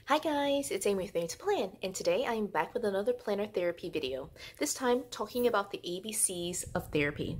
Hi guys, it's Amy with Amy to Plan, and today I am back with another planner therapy video, this time talking about the ABCs of therapy.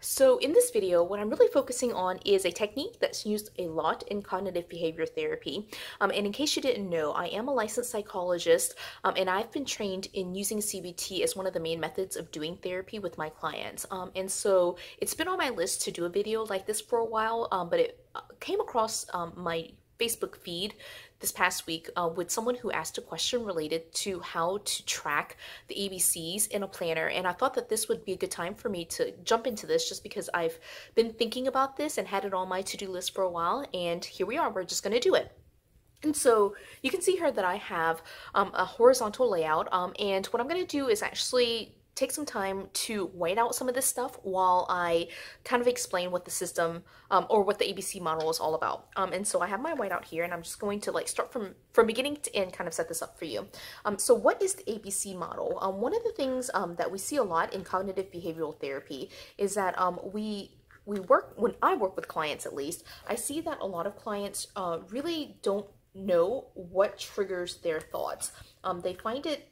So in this video, what I'm really focusing on is a technique that's used a lot in cognitive behavior therapy. And in case you didn't know, I am a licensed psychologist, and I've been trained in using CBT as one of the main methods of doing therapy with my clients. And so it's been on my list to do a video like this for a while, but it came across my Facebook feed this past week with someone who asked a question related to how to track the ABCs in a planner, and I thought that this would be a good time for me to jump into this just because I've been thinking about this and had it on my to-do list for a while, and here we are, we're just going to do it. And so you can see here that I have a horizontal layout, and what I'm going to do is actually take some time to white out some of this stuff while I kind of explain what the system or what the ABC model is all about. And so I have my whiteout here, and I'm just going to like start from beginning to end, kind of set this up for you. So what is the ABC model? One of the things that we see a lot in cognitive behavioral therapy is that when I work with clients, at least, I see that a lot of clients really don't know what triggers their thoughts. They find it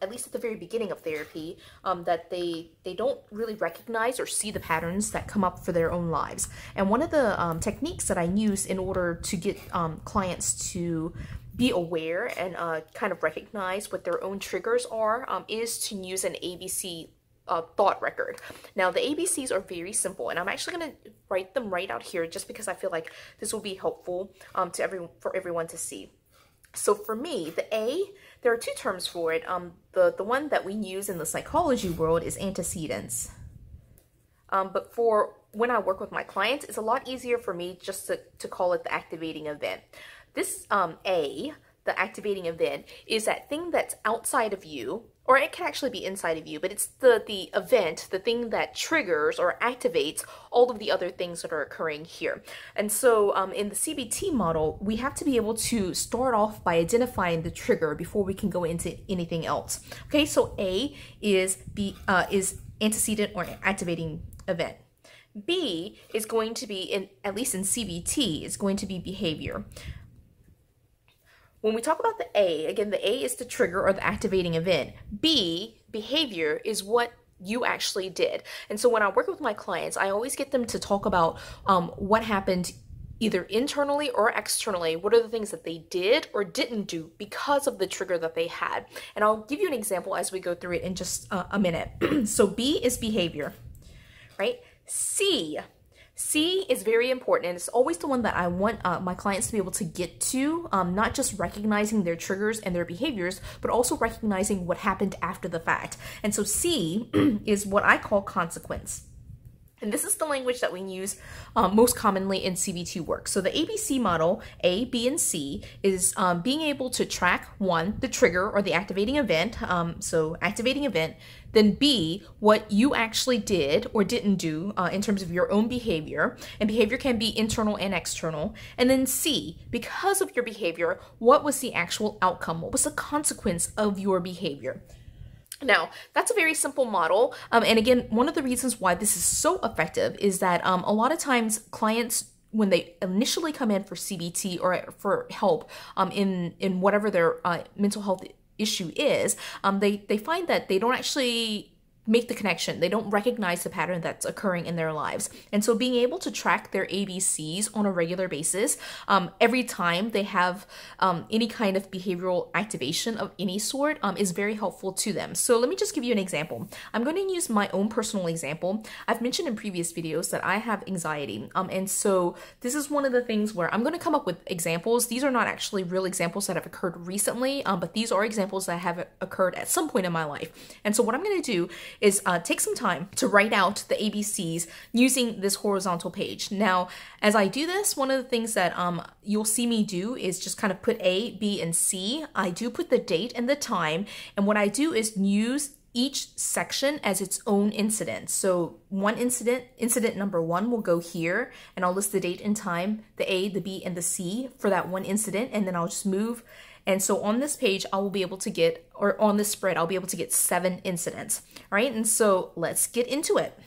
at least at the very beginning of therapy, that they don't really recognize or see the patterns that come up for their own lives. And one of the techniques that I use in order to get clients to be aware and kind of recognize what their own triggers are is to use an ABC thought record. Now the ABCs are very simple, and I'm actually going to write them right out here just because I feel like this will be helpful for everyone to see. So for me, the A, there are two terms for it. The one that we use in the psychology world is antecedents. But for when I work with my clients, it's a lot easier for me just to call it the activating event. This A, the activating event, is that thing that's outside of you, or it can actually be inside of you, but it's the event, the thing that triggers or activates all of the other things that are occurring here. And so in the CBT model, we have to be able to start off by identifying the trigger before we can go into anything else. Okay, so A is antecedent or activating event. B is going to be, at least in CBT, is going to be behavior. When we talk about the A, again, the A is the trigger or the activating event. B, behavior, is what you actually did. And so when I work with my clients, I always get them to talk about what happened either internally or externally. What are the things that they did or didn't do because of the trigger that they had? And I'll give you an example as we go through it in just a minute. So B is behavior, right? C is very important, and it's always the one that I want my clients to be able to get to, not just recognizing their triggers and their behaviors, but also recognizing what happened after the fact. And so C is what I call consequence. And this is the language that we use most commonly in CBT work. So the ABC model, A, B, and C, is being able to track, one, the trigger or the activating event, so activating event, then B, what you actually did or didn't do in terms of your own behavior, and behavior can be internal and external, and then C, because of your behavior, what was the actual outcome? What was the consequence of your behavior? Now, that's a very simple model, and again, one of the reasons why this is so effective is that a lot of times clients, when they initially come in for CBT or for help in whatever their mental health issue is, they find that they don't actually make the connection. They don't recognize the pattern that's occurring in their lives. And so being able to track their ABCs on a regular basis, every time they have any kind of behavioral activation of any sort, is very helpful to them. So let me just give you an example. I'm going to use my own personal example. I've mentioned in previous videos that I have anxiety. And so this is one of the things where I'm going to come up with examples. These are not actually real examples that have occurred recently, but these are examples that have occurred at some point in my life. And so what I'm going to do is take some time to write out the ABCs using this horizontal page. Now, as I do this, one of the things that you'll see me do is just kind of put A, B, and C. I do put the date and the time, and what I do is use each section as its own incident. So one incident number 1 will go here, and I'll list the date and time, the A, the B, and the C for that one incident, and then I'll just move. And so on this page, I will be able to get, or on this spread, I'll be able to get 7 incidents, right? And so let's get into it.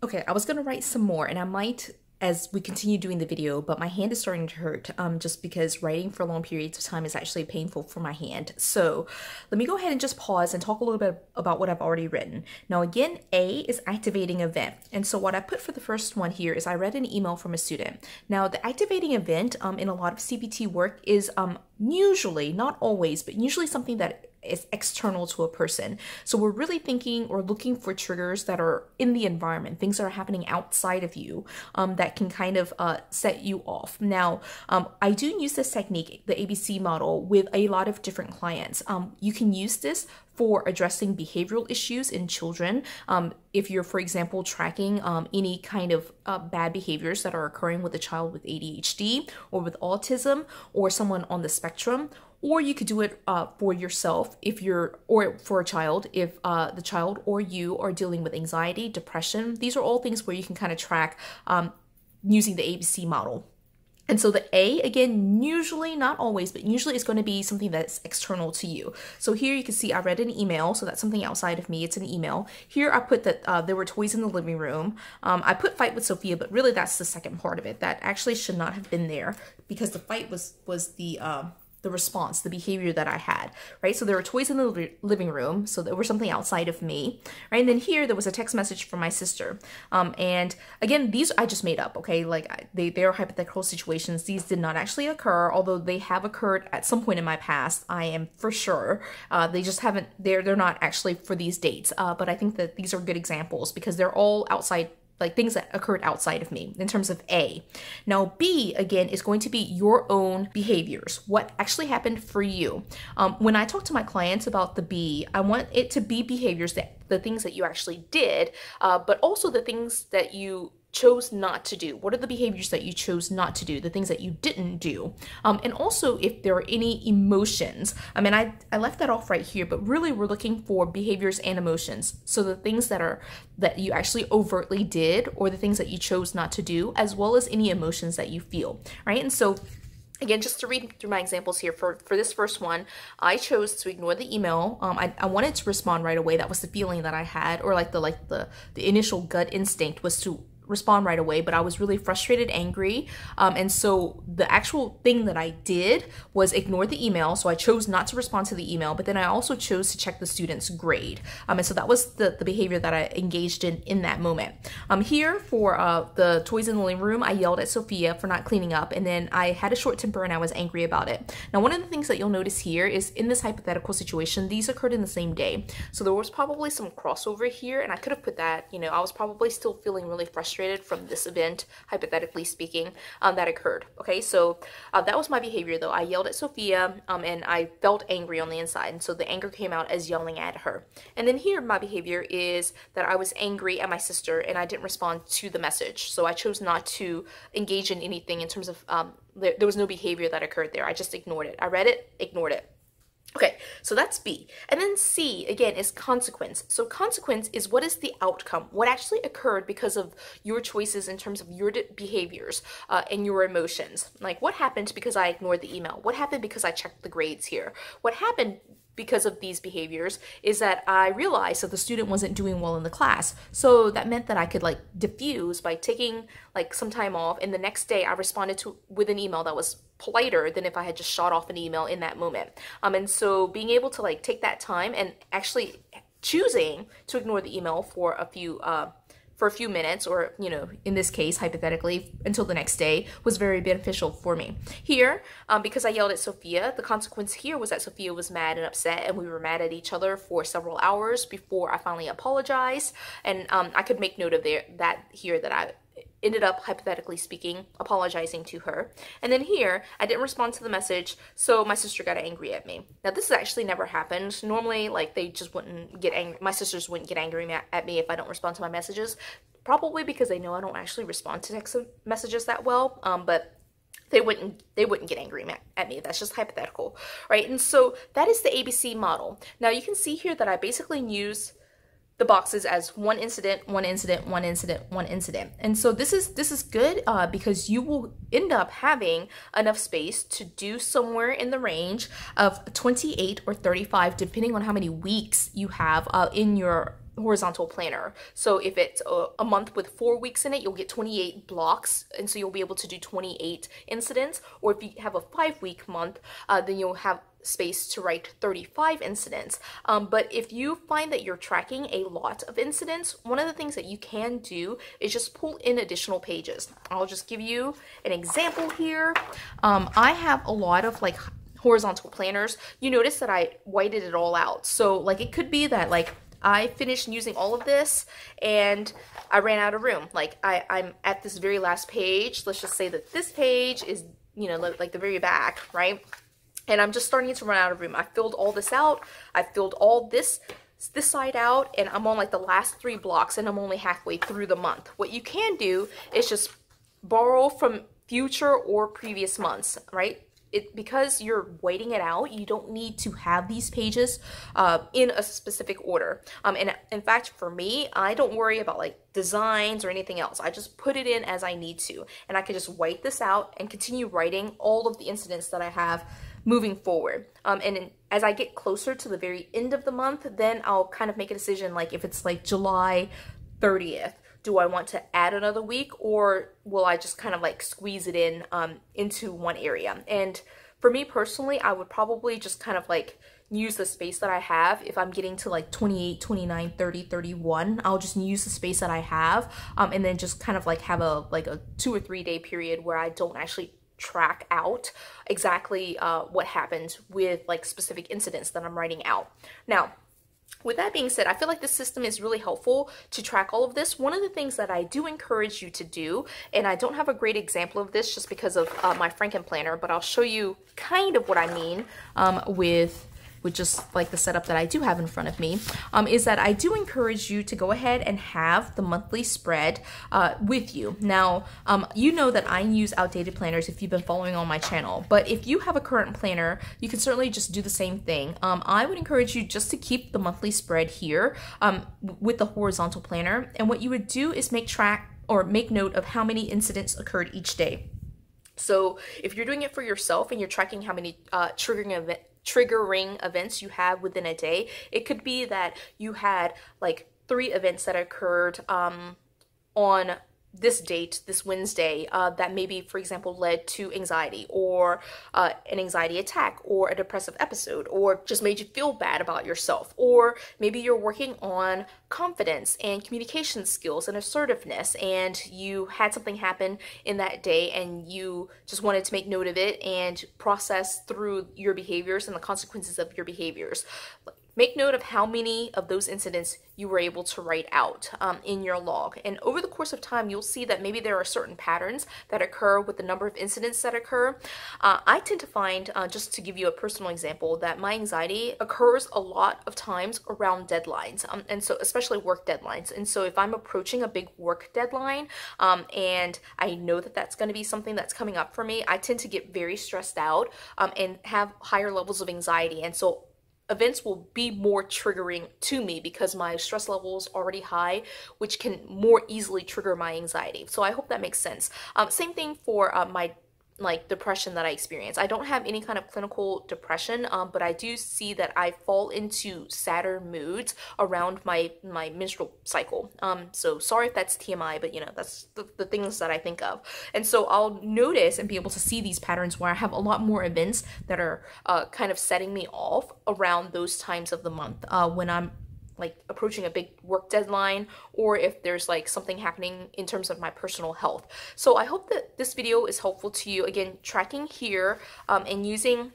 Okay, I was gonna write some more, and I might as we continue doing the video, but my hand is starting to hurt just because writing for long periods of time is actually painful for my hand. So let me go ahead and just pause and talk a little bit about what I've already written. Now again, A is activating event. And so what I put for the first one here is I read an email from a student. Now the activating event in a lot of CBT work is usually, not always, but usually something that is external to a person. So we're really thinking or looking for triggers that are in the environment, things that are happening outside of you that can kind of set you off. Now, I do use this technique, the ABC model, with a lot of different clients. You can use this for addressing behavioral issues in children. If you're, for example, tracking any kind of bad behaviors that are occurring with a child with ADHD or with autism or someone on the spectrum, or you could do it for yourself if you're, or for a child, if the child or you are dealing with anxiety, depression. These are all things where you can kind of track using the ABC model. And so the A, again, usually, not always, but usually is going to be something that's external to you. So here you can see I read an email, so that's something outside of me. It's an email. Here I put that there were toys in the living room. I put fight with Sophia, but really that's the second part of it. That actually should not have been there because the fight was the response, the behavior that I had, right? So there were toys in the living room, so there was something outside of me, right? And then here there was a text message from my sister. And again, these I just made up, okay? Like they are hypothetical situations. These did not actually occur, although they have occurred at some point in my past, I am for sure. They just haven't, they're not actually for these dates. But I think that these are good examples because they're all outside, like things that occurred outside of me in terms of A. Now B, again, is going to be your own behaviors, what actually happened for you. When I talk to my clients about the B, I want it to be behaviors, that the things that you actually did, but also the things that you chose not to do. What are the behaviors that you chose not to do, the things that you didn't do? And also if there are any emotions. I mean, I left that off right here, but really we're looking for behaviors and emotions. So the things that you actually overtly did or the things that you chose not to do, as well as any emotions that you feel, right? And so again, just to read through my examples here, for this first one, I chose to ignore the email. I wanted to respond right away. That was the feeling that I had, or like the initial gut instinct was to respond right away, but I was really frustrated, angry. And so the actual thing that I did was ignore the email. So I chose not to respond to the email, but then I also chose to check the student's grade. And so that was the behavior that I engaged in that moment. Here for the toys in the living room, I yelled at Sophia for not cleaning up, and then I had a short temper and I was angry about it. Now, one of the things that you'll notice here is in this hypothetical situation, these occurred in the same day. So there was probably some crossover here, and I could have put that, you know, I was probably still feeling really frustrated from this event, hypothetically speaking, that occurred. Okay, so that was my behavior though. I yelled at Sophia and I felt angry on the inside, and so the anger came out as yelling at her. And then here my behavior is that I was angry at my sister and I didn't respond to the message. So I chose not to engage in anything in terms of there was no behavior that occurred there. I just ignored it. I read it, ignored it. Okay, so that's B. And then C, again, is consequence. So consequence is what is the outcome, what actually occurred because of your choices in terms of your behaviors and your emotions. Like what happened because I ignored the email? What happened because I checked the grades here? What happened because of these behaviors is that I realized that the student wasn't doing well in the class. So that meant that I could like diffuse by taking like some time off, and the next day I responded with an email that was politer than if I had just shot off an email in that moment. And so being able to like take that time and actually choosing to ignore the email for a few minutes, or, you know, in this case, hypothetically, until the next day, was very beneficial for me. Here, because I yelled at Sophia, the consequence here was that Sophia was mad and upset, and we were mad at each other for several hours before I finally apologized. And I could make note of that I ended up, hypothetically speaking, apologizing to her. And then here, I didn't respond to the message, so my sister got angry at me. Now, this has actually never happened. Normally, like, they just wouldn't get angry. My sisters wouldn't get angry at me if I don't respond to my messages, probably because they know I don't actually respond to text messages that well, but they wouldn't get angry at me. That's just hypothetical, right? And so that is the ABC model. Now, you can see here that I basically use the boxes as one incident, one incident, one incident, one incident. And so this is good because you will end up having enough space to do somewhere in the range of 28 or 35, depending on how many weeks you have in your horizontal planner. So if it's a month with 4 weeks in it, you'll get 28 blocks, and so you'll be able to do 28 incidents. Or if you have a 5-week month, then you'll have space to write 35 incidents. But if you find that you're tracking a lot of incidents, one of the things that you can do is just pull in additional pages. I'll just give you an example here. I have a lot of like horizontal planners. You notice that I whited it all out. So like it could be that like I finished using all of this and I ran out of room. Like I'm at this very last page. Let's just say that this page is, you know, like the very back, right? And I'm just starting to run out of room. I filled all this out. I filled all this side out, and I'm on like the last 3 blocks, and I'm only halfway through the month. What you can do is just borrow from future or previous months, right? Because you're waiting it out, you don't need to have these pages in a specific order. And in fact, for me, I don't worry about like designs or anything else. I just put it in as I need to, and I can just white this out and continue writing all of the incidents that I have moving forward. As I get closer to the very end of the month, then I'll kind of make a decision, like if it's like July 30th, do I want to add another week, or will I just kind of like squeeze it in into one area? And for me personally, I would probably just kind of like use the space that I have. If I'm getting to like 28, 29, 30, 31, I'll just use the space that I have, and then just kind of like have a 2 or 3 day period where I don't actually track out exactly what happened with like specific incidents that I'm writing out. Now, with that being said, I feel like this system is really helpful to track all of this. One of the things that I do encourage you to do, and I don't have a great example of this just because of my Franken planner, but I'll show you kind of what I mean with just like the setup that I do have in front of me, is that I do encourage you to go ahead and have the monthly spread with you. Now, you know that I use outdated planners if you've been following on my channel, but if you have a current planner, you can certainly just do the same thing. I would encourage you just to keep the monthly spread here with the horizontal planner, and what you would do is make note of how many incidents occurred each day. So if you're doing it for yourself and you're tracking how many triggering events you have within a day, it could be that you had like 3 events that occurred on this date, this Wednesday, that maybe, for example, led to anxiety or an anxiety attack or a depressive episode, or just made you feel bad about yourself. Or maybe you're working on confidence and communication skills and assertiveness, and you had something happen in that day and you just wanted to make note of it and process through your behaviors and the consequences of your behaviors. Make note of how many of those incidents you were able to write out in your log. And over the course of time, you'll see that maybe there are certain patterns that occur with the number of incidents that occur. I tend to find, just to give you a personal example, that my anxiety occurs a lot of times around deadlines, and so especially work deadlines. And so if I'm approaching a big work deadline and I know that that's going to be something that's coming up for me, I tend to get very stressed out and have higher levels of anxiety. And so events will be more triggering to me because my stress level is already high, which can more easily trigger my anxiety. So I hope that makes sense. Same thing for my depression that I experience. I don't have any kind of clinical depression, but I do see that I fall into sadder moods around my menstrual cycle. So sorry if that's TMI, but you know, that's the things that I think of. And so I'll notice and be able to see these patterns where I have a lot more events that are kind of setting me off around those times of the month when I'm like approaching a big work deadline, or if there's like something happening in terms of my personal health. So I hope that this video is helpful to you. Again, tracking here and using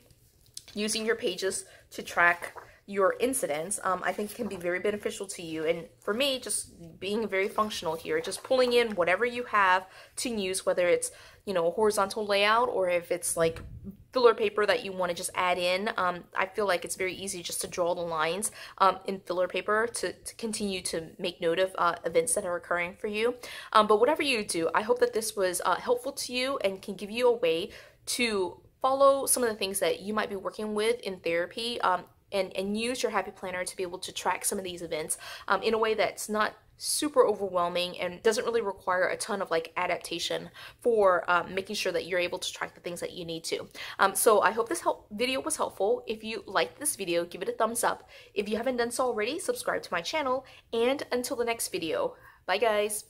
your pages to track your incidents, I think can be very beneficial to you. And for me, just being very functional here, just pulling in whatever you have to use, whether it's, you know, a horizontal layout, or if it's like filler paper that you want to just add in. I feel like it's very easy just to draw the lines in filler paper to continue to make note of events that are occurring for you. But whatever you do, I hope that this was helpful to you and can give you a way to follow some of the things that you might be working with in therapy, and use your Happy Planner to be able to track some of these events in a way that's not super overwhelming and doesn't really require a ton of like adaptation for making sure that you're able to track the things that you need to. So I hope this video was helpful. If you liked this video, give it a thumbs up. If you haven't done so already, subscribe to my channel, and until the next video, bye guys.